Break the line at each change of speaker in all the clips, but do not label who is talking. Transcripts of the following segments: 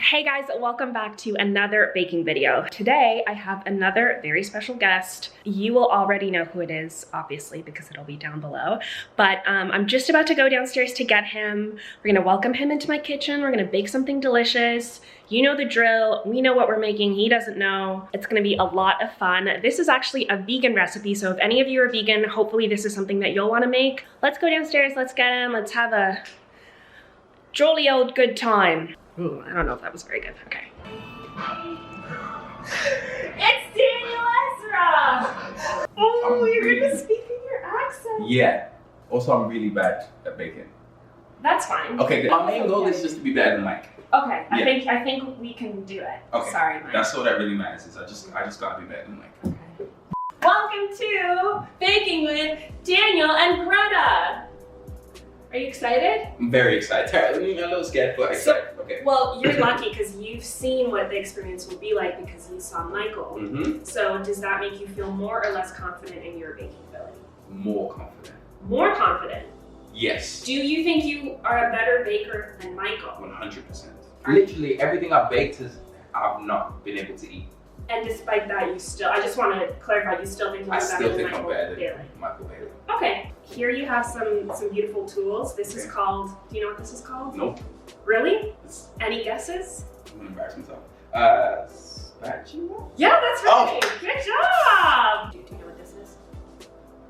Hey guys, welcome back to another baking video. Today I have another very special guest. You will already know who it is, obviously, because it'll be down below. But I'm just about to go downstairs to get him. We're gonna welcome him into my kitchen. We're gonna bake something delicious. You know the drill. We know what we're making. He doesn't know. It's gonna be a lot of fun. This is actually a vegan recipe, so if any of you are vegan, hopefully this is something that you'll wanna make. Let's go downstairs, let's get him. Let's have a jolly old good time. Ooh, I don't know if that was very good. Okay. It's Daniel EZRA! Oh, you're gonna speak in your accent.
Yeah. Also, I'm really bad at baking.
That's fine.
Okay, good. My main goal is just to be better than Mike.
Okay,
Yeah.
I think we can do it.
Okay.
Sorry, Mike.
That's all that really matters. Is I just gotta be better than Mike.
Okay. Welcome to Baking with Daniel and Greta. Are you excited?
I'm very excited. I'm a little scared, but excited. Okay.
Well, you're lucky because you've seen what the experience will be like because you saw Michael.
Mm-hmm.
So does that make you feel more or less confident in your baking ability?
More confident.
More confident?
Yes.
Do you think you are a better baker than Michael?
100%. Literally everything I've baked I've not been able to eat.
And despite that, you still, I just want to clarify, you still think you're better than Michael Bailey?
Michael Bailey.
Okay, here you have some beautiful tools. This is called, do you know what this is called?
Nope.
Really? Any guesses?
I'm gonna embarrass myself. Spatula?
Yeah, that's right.
Oh.
Good job. Do you know what this is?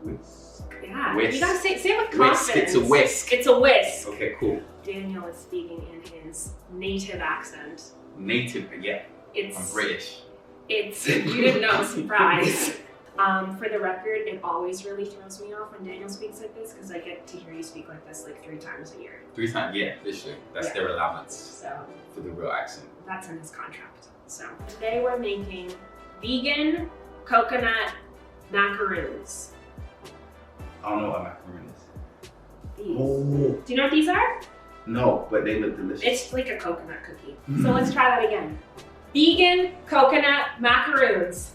Whisk.
Yeah.
Whisk.
You gotta say it with confidence.
Whisk. It's a whisk.
It's a whisk.
Okay, cool.
Daniel is speaking in his native accent.
Native, yeah.
I'm
British.
It's, you didn't know, surprise. For the record, it always really throws me off when Daniel speaks like this because I get to hear you speak like this like 3 times a year.
3 times, yeah, literally. That's their allowance
So
for the real accent.
that's in his contract. So today we're making vegan coconut macaroons.
I don't know what a macaroon is.
These.
Oh.
Do you know what these are?
No, but they look delicious.
It's like a coconut cookie. So let's try that again. Vegan coconut macaroons.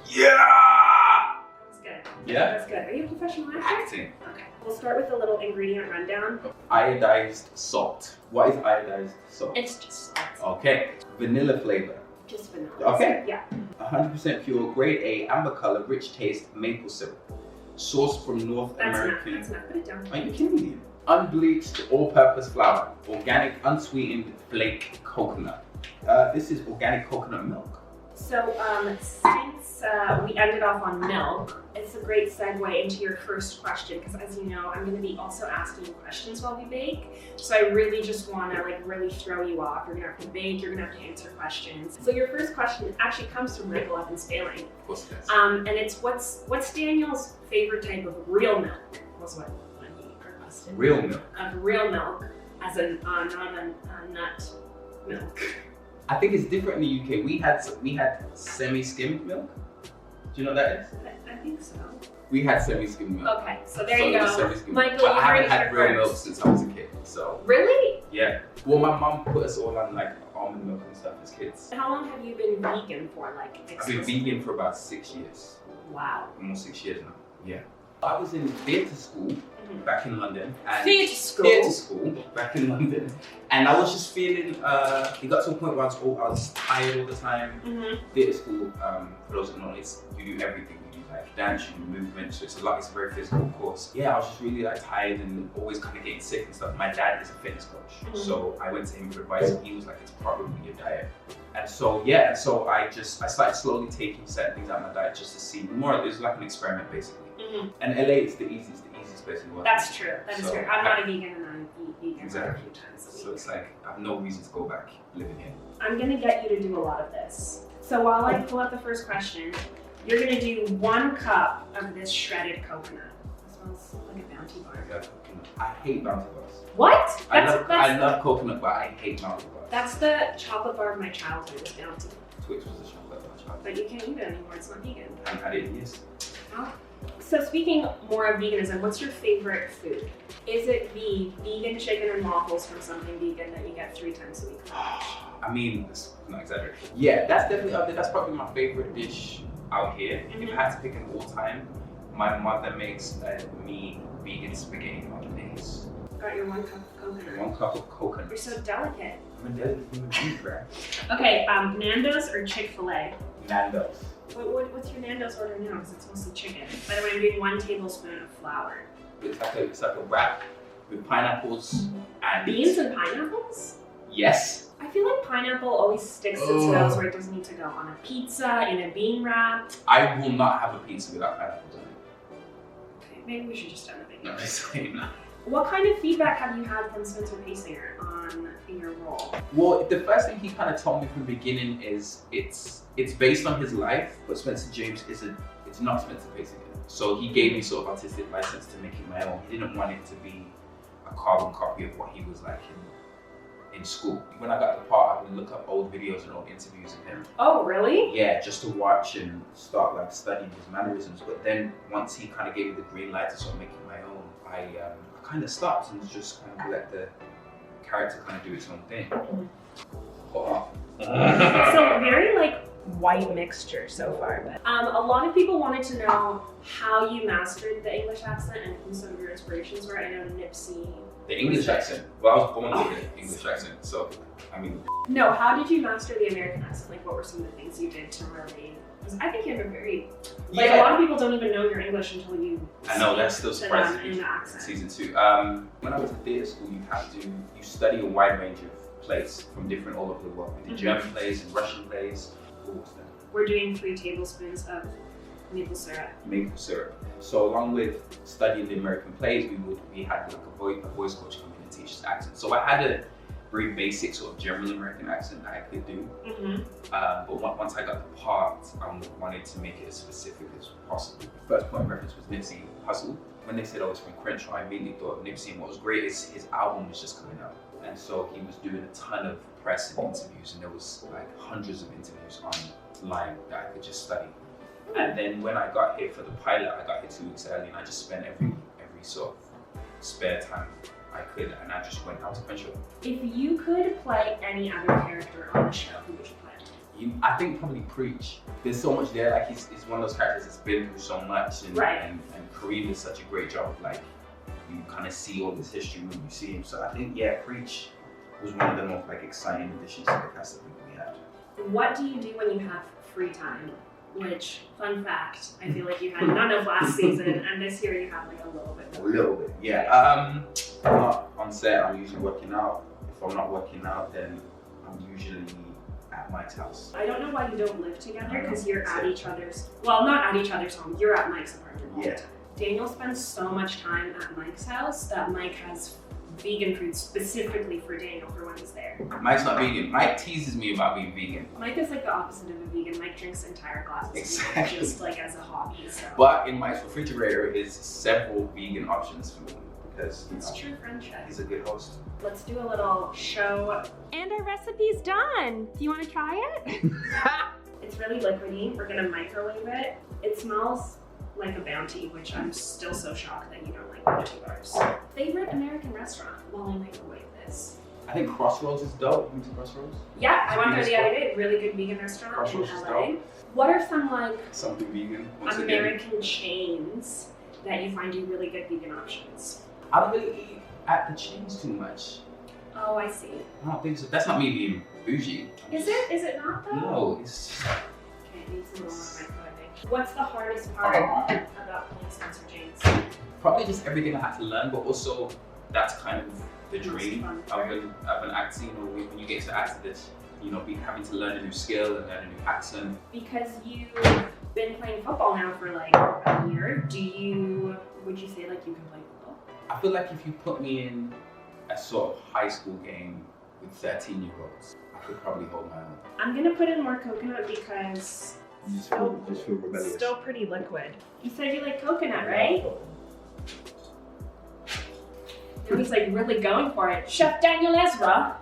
Yeah!
That's good.
Yeah?
That's good. Are you a professional actor?
Acting.
Okay. We'll start with a little ingredient rundown.
Iodized salt. What is iodized salt?
It's just salt.
Okay. Vanilla flavor.
Just vanilla.
Okay.
Yeah.
100% pure, grade A, amber color, rich taste, maple syrup. Sourced from North American.
That's not. Put it down.
Are you kidding me? Unbleached, all-purpose flour. Organic, unsweetened flake coconut. This is organic coconut milk.
So since we ended off on milk, it's a great segue into your first question because as you know, I'm going to be also asking you questions while we bake. So I really just want to really throw you off. You're going to have to bake, you're going to have to answer questions. So your first question actually comes from Michael up in Spaling.
Of course it does.
And it's what's Daniel's favorite type of real milk? Was what he requested.
Real milk.
Of real milk, as in not a nut milk.
I think it's different in the UK. We had semi-skimmed milk. Do you know what that is?
I think so.
We had semi-skimmed milk.
Okay, so there you go.
Semi-skimmed
Michael,
milk. But
you
I haven't
heard it
had
here
real milk
first.
since I was a kid. So
Really?
yeah. Well, my mom put us all on almond milk and stuff as kids.
How long have you been vegan for?
I've been vegan for about 6 years.
Wow.
Almost 6 years now. Yeah. I was in theatre school back in London. And
Theatre school?
Theatre school back in London. And I was just feeling, it got to a point where I was tired all the time. Theatre school, for those who don't know, you do everything. You do dance, you do movement, so it's a very physical course. Yeah, I was just really tired and always kind of getting sick and stuff. My dad is a fitness coach. So I went to him for advice and he was like, it's probably your diet. And so, yeah, so I started slowly taking certain things out of my diet just to see more. It was like an experiment basically. And LA is the easiest place in the world.
That's true. That is true. I'm not a vegan and I eat vegan
exactly.
a few times a week.
So it's like, I have no reason to go back living here.
I'm going to get you to do a lot of this. So while I pull up the first question, you're going to do 1 cup of this shredded coconut. It smells like a Bounty bar.
I hate Bounty bars.
What?
I love coconut, but I hate Bounty bars.
That's the chocolate bar of my childhood, was Bounty.
Twix was the chocolate bar of my childhood.
But you can't eat it anymore, it's not vegan.
I haven't had it in years.
Oh. So speaking more of veganism, what's your favorite food? Is it the vegan chicken and waffles from something vegan that you get 3 times a week?
I mean, it's not exaggerating. Yeah, that's definitely up there. That's probably my favorite dish out here. If I had to pick an all-time, my mother makes me vegan spaghetti bolognese.
Got your 1 cup of coconut.
1 cup of coconut.
You're so delicate.
I'm a delicate human being, right?
Okay, Nando's or Chick-fil-A?
Nando's.
What's your Nando's order now? Because it's mostly chicken. By the way, I'm doing 1 tablespoon of flour.
It's like a wrap with pineapples and
beans and pineapples?
Yes.
I feel like pineapple always sticks its nose where it doesn't need to go on a pizza, in a bean wrap.
I will not have a pizza without pineapples on it.
Okay, maybe we should just end the video.
No, just saying that.
What kind of feedback have you had from Spencer Pasinger on your role?
Well, the first thing he kind of told me from the beginning is it's based on his life, but Spencer James it's not Spencer Pasinger. So he gave me sort of artistic license to make it my own. He didn't want it to be a carbon copy of what he was like in school. When I got the part, I would look up old videos and old interviews of him.
Oh, really?
Yeah, just to watch and start like studying his mannerisms. But then once he kind of gave me the green light to sort of make it my own, I kind of stopped and just kind of let the character kind of do its own thing.
So very like white mixture so far. But a lot of people wanted to know how you mastered the English accent and who some of your inspirations were. I know Nipsey.
The English accent. Well, I was born with an English accent, so I mean.
No, how did you master the American accent? Like, what were some of the things you did to really? Because I think you have a very like a lot of people don't even know your English until you.
I know that's still surprising.
In the accent.
Season 2. When I went to theatre school, you study a wide range of plays from different all over the world. We did German plays and Russian plays.
We're doing 3 tablespoons of maple syrup.
Maple syrup. So along with studying the American plays, we had like a voice coach come in and teach us accent. So I had a very basic sort of German American accent that I could do. But once I got the part, I wanted to make it as specific as possible. The first point of reference was Nipsey Hussle. When they said I was from Crenshaw, I immediately thought of Nipsey, and what was great is his album was just coming out. And so he was doing a ton of press and interviews, and there was like hundreds of interviews online that I could just study. And then when I got here for the pilot, I got here 2 weeks early, and I just spent every sort of spare time I could, and I just went out to Crenshaw. If
you could play any other character on the show, who would you play?
I think probably Preach. There's so much there. Like he's one of those characters that's been through so much, and Kareem did such a great job of like you kind of see all this history when you see him. So I think Preach was one of the most like exciting additions to the cast that we had.
What do you do when you have free time? Which, fun fact, I feel like you had none of last season, and this year you have like a little bit more.
A little bit, yeah. On set, I'm usually working out. If I'm not working out, then I'm usually at Mike's house. I
don't know why you don't live together, because you're at each other's, well, not at each other's home, you're at Mike's apartment all the time. Daniel spends so much time at Mike's house that Mike has vegan food specifically for Daniel for when he's there.
Mike's not vegan. Mike teases me about being vegan.
Mike is like the opposite of a vegan. Mike drinks entire glasses just like as a hobby. So.
But in Mike's refrigerator is several vegan options for me because
it's true friendship.
He's a good host.
Let's do a little show. And our recipe's done. Do you want to try it? It's really liquidy. We're gonna microwave it. It smells like a Bounty, which I'm still so shocked that you don't like Bounty bars. Favorite American restaurant while I microwave this?
I think Crossroads is dope. You went to Crossroads?
Yeah, I went there the other day. Really good vegan restaurant in LA. What are some like
something vegan
American chains that you find do really good vegan options?
I don't really eat at the chains too much.
Oh, I see.
I don't think so. That's not me being bougie.
Is it not though?
No, it's just...
Okay, I need some more microwaving. What's the hardest part about playing Spencer James?
Probably just everything I had to learn, but also that's kind of the dream of an actor. You know, when you get to act this, you know, having to learn a new skill and learn a new accent. Because
you've been playing football now for like a year, would you say like you can play football?
I feel like if you put me in a sort of high school game with 13-year-olds, I could probably hold my own. I'm gonna put in more coconut because
you just feel rebellious.
Still pretty liquid. You said you like coconut, right? It was like really going for it. Chef Daniel EZRA.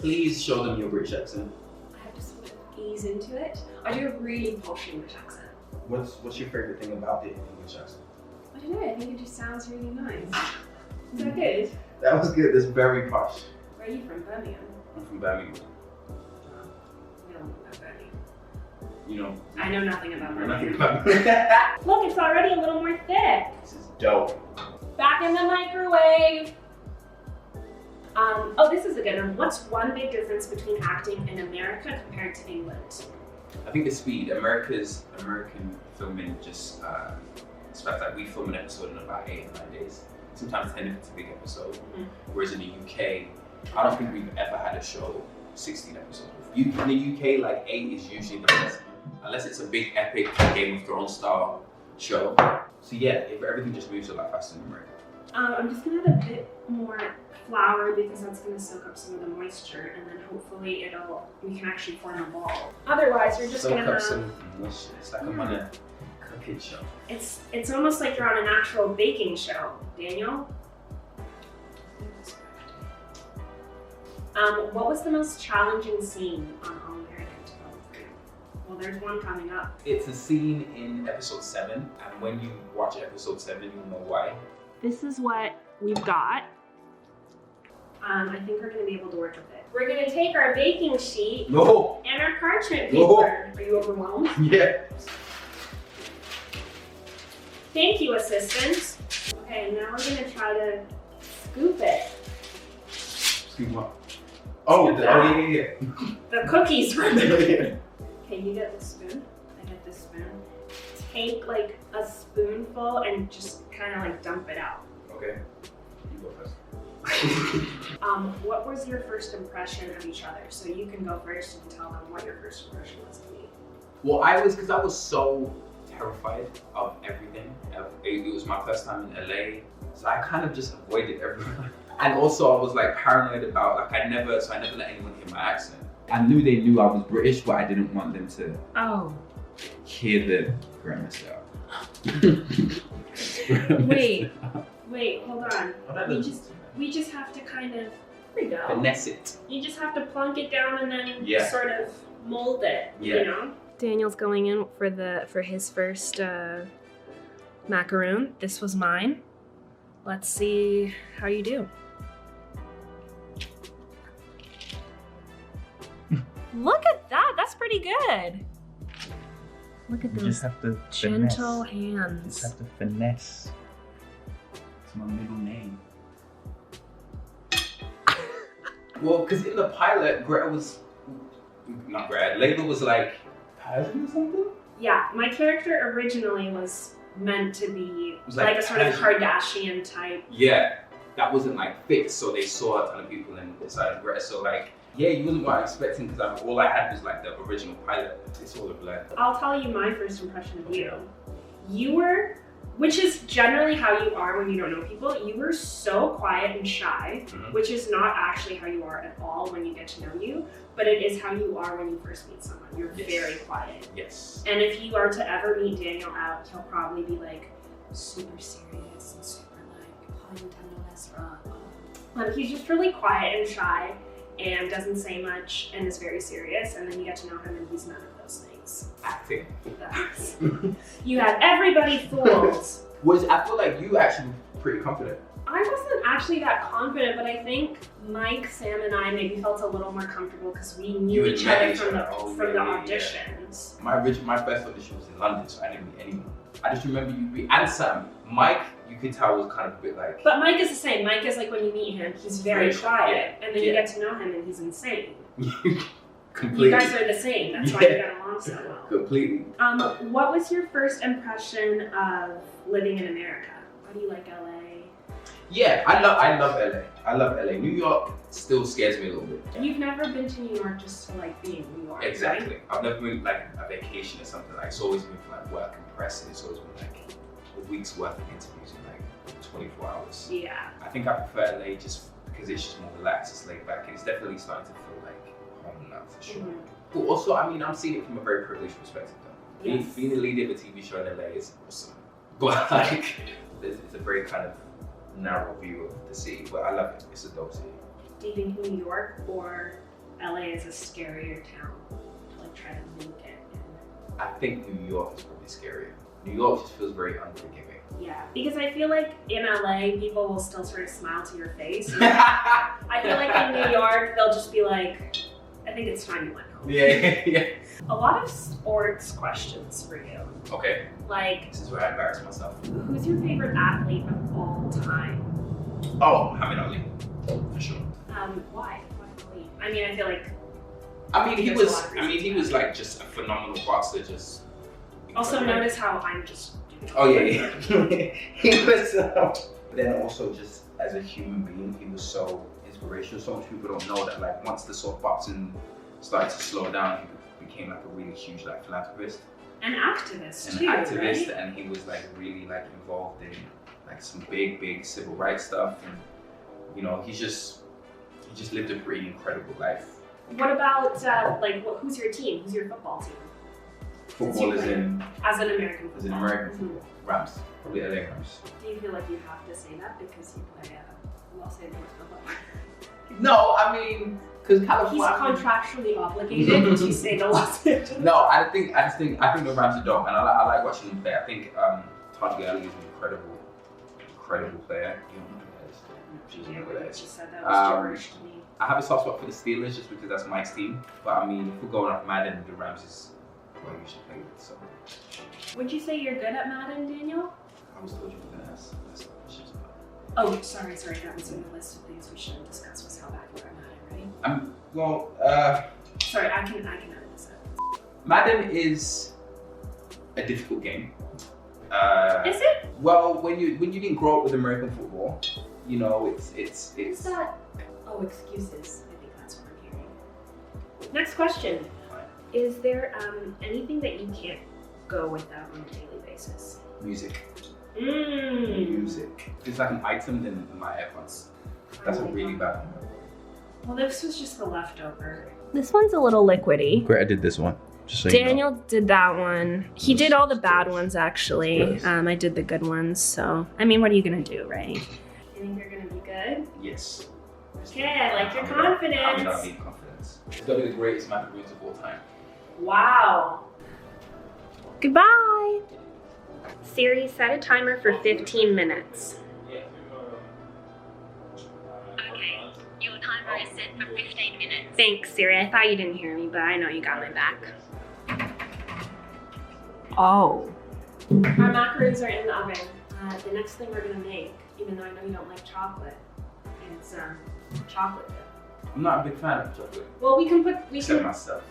Please show them your British accent.
I have to sort of ease into it. I do a really posh English accent.
What's your favorite thing about the English accent?
I don't know, I think it just sounds really nice. Is that good?
That was good, that's very posh.
Where are you from? Birmingham?
I'm from Birmingham.
We don't know Birmingham.
You know.
I know nothing about Birmingham.
Nothing about Birmingham.
Look, it's already a little more thick.
This is dope.
Back in the microwave. Oh, this is a good one. What's one big difference between acting in America compared to England?
I think the speed. American filming just it's fact that we film an episode in about 8 or 9 days. Sometimes 10 if it's a big episode. Whereas in the UK, I don't think we've ever had a show 16 episodes. In the UK, like 8 is usually the best, unless it's a big epic Game of Thrones style show. So yeah, if everything just moves a lot faster in America.
I'm just gonna add a bit more flour because that's gonna soak up some of the moisture, and then hopefully we can actually form a ball. Otherwise, you're just gonna have
some moisture. It's like I'm on a cooking show.
It's almost like you're on an actual baking show, Daniel. What was the most challenging scene on All American to follow through? Well, there's one coming up.
It's a scene in episode 7, and when you watch episode 7, you'll know why.
This is what we've got. I think we're gonna be able to work with it. We're gonna take our baking sheet and our parchment paper.
No.
Are you overwhelmed?
Yeah.
Thank you, assistant. Okay, now we're gonna try to scoop it.
Scoop what? Oh, yeah.
The cookies from it. Okay, you get the spoon. I get this spoon. Take like a spoonful and just kind of like dump it out.
Okay. You go first.
What was your first impression of each other? So you can go first and tell them what your first impression was to me.
Well, because I was so terrified of everything. It was my first time in LA, so I kind of just avoided everyone. And also I was like paranoid about, I never let anyone hear my accent. I knew they knew I was British, but I didn't want them to hear the grammar style.
Wait, hold on. We just have to kind of, there we go.
Finesse it.
You just have to plunk it down and then sort of mold it, you know? Daniel's going in for his first macaroon. This was mine. Let's see how you do. Look at that, that's pretty good. Look at those
just have to
gentle
finesse.
hands.
Just have to finesse. It's my middle name.
Well, because in the pilot, Layla was like Persian or something?
Yeah, my character originally was meant to be
like
a sort of Kardashian type.
Yeah, that wasn't like fixed, so they saw a ton of people and decided Greta. So like, yeah, you wasn't what I was expecting because all I had was like the original pilot. It's all a blend.
I'll tell you my first impression of you. You were, which is generally how you are when you don't know people, you were so quiet and shy, which is not actually how you are at all when you get to know you, but it is how you are when you first meet someone. You're very quiet.
Yes.
And if you are to ever meet Daniel out, he'll probably be like super serious and super like, he's just really quiet and shy and doesn't say much and is very serious, and then you get to know him and he's none of those things.
Acting.
You had everybody fooled.
I feel like you actually were pretty confident.
I wasn't actually that confident, but I think Mike, Sam, and I maybe felt a little more comfortable because we knew each other from the auditions.
Yeah. My first audition was in London, so I didn't meet anyone. I just remember you and Sam. Mike, you could tell was kind of a bit like.
But Mike is the same. Mike is like when you meet him, he's very quiet, and then you get to know him, and he's insane.
Completely.
You guys are the same. That's why you get along so well.
Completely.
What was your first impression of living in America? How do you like LA?
Yeah, I love LA. I love LA. New York still scares me a little bit.
You've never been to New York just to like be in New York,
exactly.
Right?
I've never been like a vacation or something. Like it's always been for like work and press, and it's always been like a week's worth of interviews in like 24 hours.
Yeah.
I think I prefer LA just because it's just more relaxed, it's laid back, and it's definitely starting to feel like home now for sure. But also, I mean, I'm seeing it from a very privileged perspective though. Yes. Being a lead of a TV show in LA is awesome. But like, it's a very kind of narrow view of the city, but I love it. It's a dope city.
Do you think New York or LA is a scarier town to like try to make it in?
I think New York is probably scarier. New York just feels very unforgiving.
Yeah, because I feel like in LA, people will still sort of smile to your face. I feel like in New York, they'll just be like, I think it's time you went home.
Yeah.
A lot of sports questions for you.
Okay.
Like,
This is where I embarrass myself.
who's your favorite athlete of all time?
Oh, Muhammad Ali, for sure.
Why? I mean, I feel like.
He was like just a phenomenal boxer. Just.
Also, notice how I'm just.
Oh yeah. He was. Then also just as a human being, he was so inspirational. So much people don't know that. Like once the sort of boxing started to slow down, he became like a really huge like philanthropist.
An activist
An activist,
right?
and he was like really like involved in like some big civil rights stuff, and you know he just lived a pretty incredible life.
What about who's your team? Who's your football team?
Football is in
as an American football.
As an American football. Rams, probably LA Rams.
Do you feel like you have to say that because you play Los Angeles football?
No, I mean, because California.
He's contractually obligated to say the Los Angeles.
No, I think the Rams are dope, and I like watching them play. I think Todd Gurley is an incredible player.
She said that was George to me.
I have a soft spot for the Steelers just because that's Mike's team. But I mean, if we're going off Madden, the Rams is what you should play with. So.
Would you say you're good at Madden, Daniel?
I was told you were going to ask questions about it.
Oh, sorry. That was in the list of things we shouldn't discuss was how bad you are at Madden,
right?
Sorry, I can edit this out.
Madden is a difficult game.
Is it?
Well, when you didn't grow up with American football, you know it's.
Is that? Oh, excuses. I think that's what I'm hearing. Next question. Is there anything that you can't go without on a daily basis?
Music. Music. It's like an item in my AirPods. That's a really bad one.
Well, this was just the leftover. This one's a little liquidy.
Great, I did this one. Just so
Daniel did that one. He did all the bad ones, actually. I did the good ones, so. I mean, what are you gonna do, right? You think you're gonna be good?
Yes.
Okay, I like your confidence.
I'm not being confidence. It's gonna be the greatest Macaroons of all time.
Wow. Goodbye. Siri, set a timer for 15 minutes.
Okay, your timer is set for 15 minutes.
Thanks, Siri. I thought you didn't hear me, but I know you got my back. Oh. Our macaroons are in the oven. The next thing we're gonna make, even though I know you don't like chocolate, is chocolate dip.
I'm not a big fan of chocolate.
Well, we can
Except myself.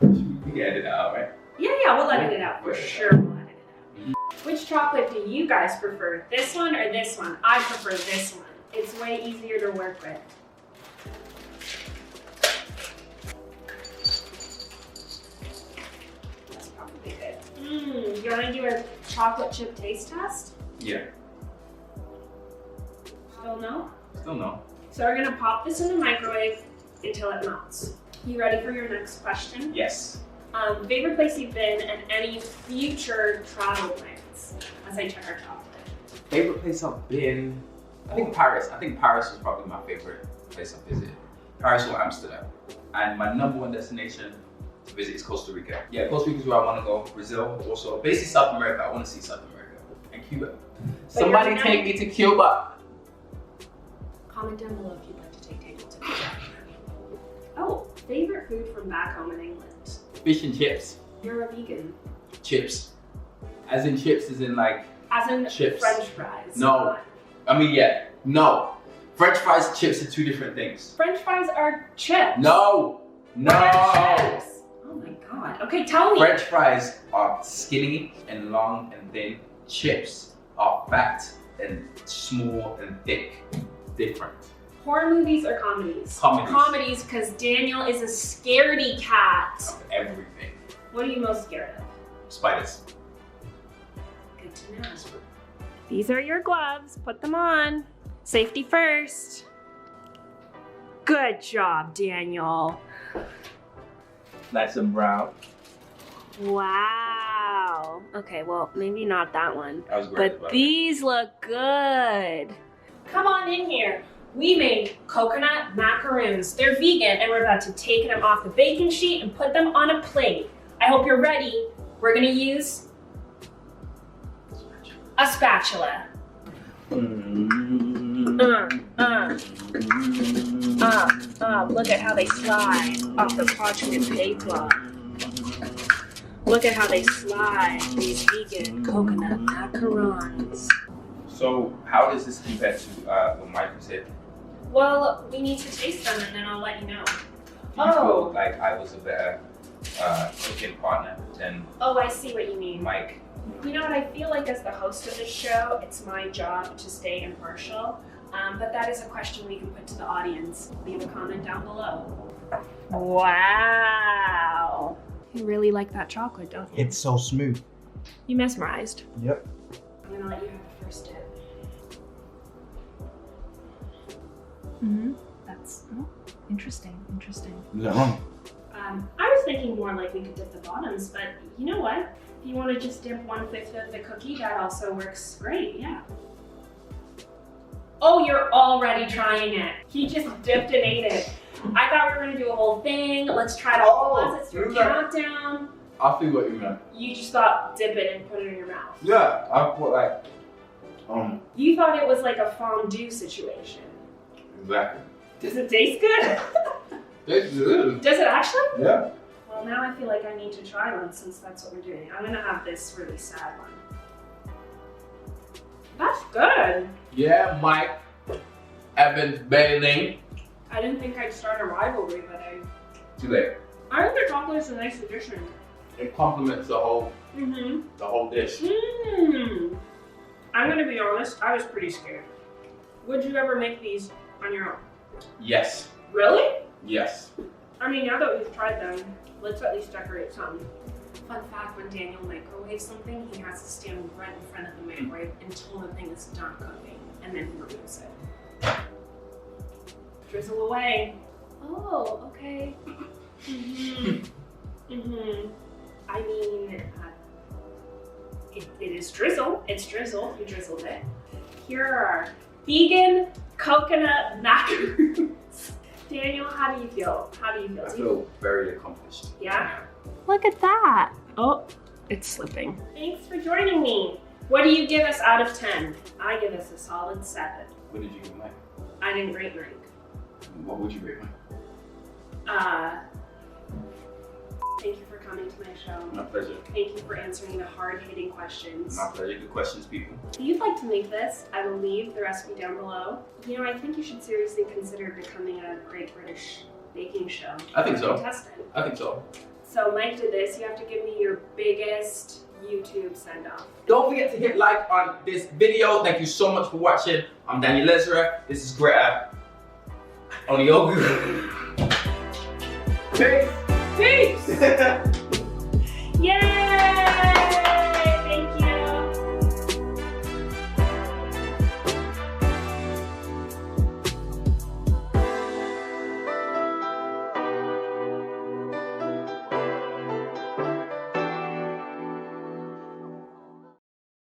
We can edit it out, right?
Yeah, we'll edit it out for sure. We'll edit it out. Which chocolate do you guys prefer? This one or this one? I prefer this one. It's way easier to work with. That's probably good. You want to do a chocolate chip taste test?
Yeah.
Still no?
Still no.
So we're gonna pop this in the microwave until it melts. You ready for your next question?
Yes.
Favorite place you've been and any future travel plans as I check our chocolate.
Favorite place I've been? I think Paris. I think Paris is probably my favorite place I've visited. Paris or Amsterdam. And my number one destination to visit is Costa Rica. Yeah, Costa Rica is where I want to go. Brazil also. Basically South America. I want to see South America. And Cuba. Somebody take me to Cuba.
Comment down below if you'd like to take Daniel to Cuba. Oh, favorite food from back home in England?
Fish and chips.
You're a vegan.
Chips. As in chips, as in like...
As in
chips.
French fries.
No. I mean, yeah. No. French fries and chips are two different things.
French fries are chips.
No. No.
Chips. Oh my god. Okay, tell me.
French fries are skinny and long and thin. Chips are fat and small and thick. Different.
Horror movies or comedies?
Comedies.
Comedies, because Daniel is a scaredy cat.
Of everything.
What are you most scared of?
Spiders.
Good to know. These are your gloves. Put them on. Safety first. Good job, Daniel.
Nice and brown.
Wow. Okay, well, maybe not that one.
I was great.
But these look good. Come on in here. We made coconut macaroons. They're vegan and we're about to take them off the baking sheet and put them on a plate. I hope you're ready. We're gonna use a spatula. Look at how they slide off the parchment paper. Look at how they slide these vegan coconut macarons.
So how does this compare to what Michael said?
Well, we need to taste them and then I'll let you know.
Do you feel like I was a better cooking partner than
Oh, I see what you mean.
Mike?
You know what, I feel like as the host of this show, it's my job to stay impartial. But that is a question we can put to the audience. Leave a comment down below. Wow. You really like that chocolate, don't you?
It's so smooth.
You mesmerized.
Yep.
I'm gonna let you have the first dip. That's interesting.
No.
I was thinking more like we could dip the bottoms, but you know what? If you want to just dip 1/5 of the cookie, that also works great, yeah. Oh, you're already trying it. He just dipped and ate it. I thought we were gonna do a whole thing. Let's try to let's do a countdown.
I see what you meant.
You just thought dip it and put it in your mouth.
Yeah, I put like,
You thought it was like a fondue situation.
exactly.
Does it taste good?
It's good.
Does it actually?
Yeah.
Well, now I feel like I need to try one since that's what we're doing. I'm gonna have this really sad one. That's good.
Yeah, Mike. Evans Bailing.
I didn't think I'd start a rivalry, but
Too late.
I think the chocolate is a nice addition.
It complements the whole dish.
I'm gonna be honest, I was pretty scared. Would you ever make these on your own?
Yes.
Really?
Yes.
I mean, now that we've tried them, let's at least decorate some. Fun fact, when Daniel microwaves something, he has to stand right in front of the microwave until the thing is done cooking, and then he removes it. Drizzle away. Oh, okay. I mean, it is drizzle. It's drizzle. You drizzled it. Here are our vegan coconut macaroons. Daniel, how do you feel?
I feel very accomplished.
Yeah? Look at that. Oh, it's slipping. Thanks for joining me. What do you give us out of 10? I give us a solid 7.
What did you give Mike?
I didn't rate mine.
What would you rate Mike?
Thank you for coming to my show.
My pleasure.
Thank you for answering the hard-hitting questions.
My pleasure. Good questions, people.
If you'd like to make this, I will leave the recipe down below. You know, I think you should seriously consider becoming a Great British Baking Show.
I think so.
Contestant.
I think so.
So Mike did this. You have to give me your biggest YouTube send-off.
Don't forget to hit like on this video. Thank you so much for watching. I'm Daniel EZRA. This is Greta Onieogou. Peace.
Peace! Yay!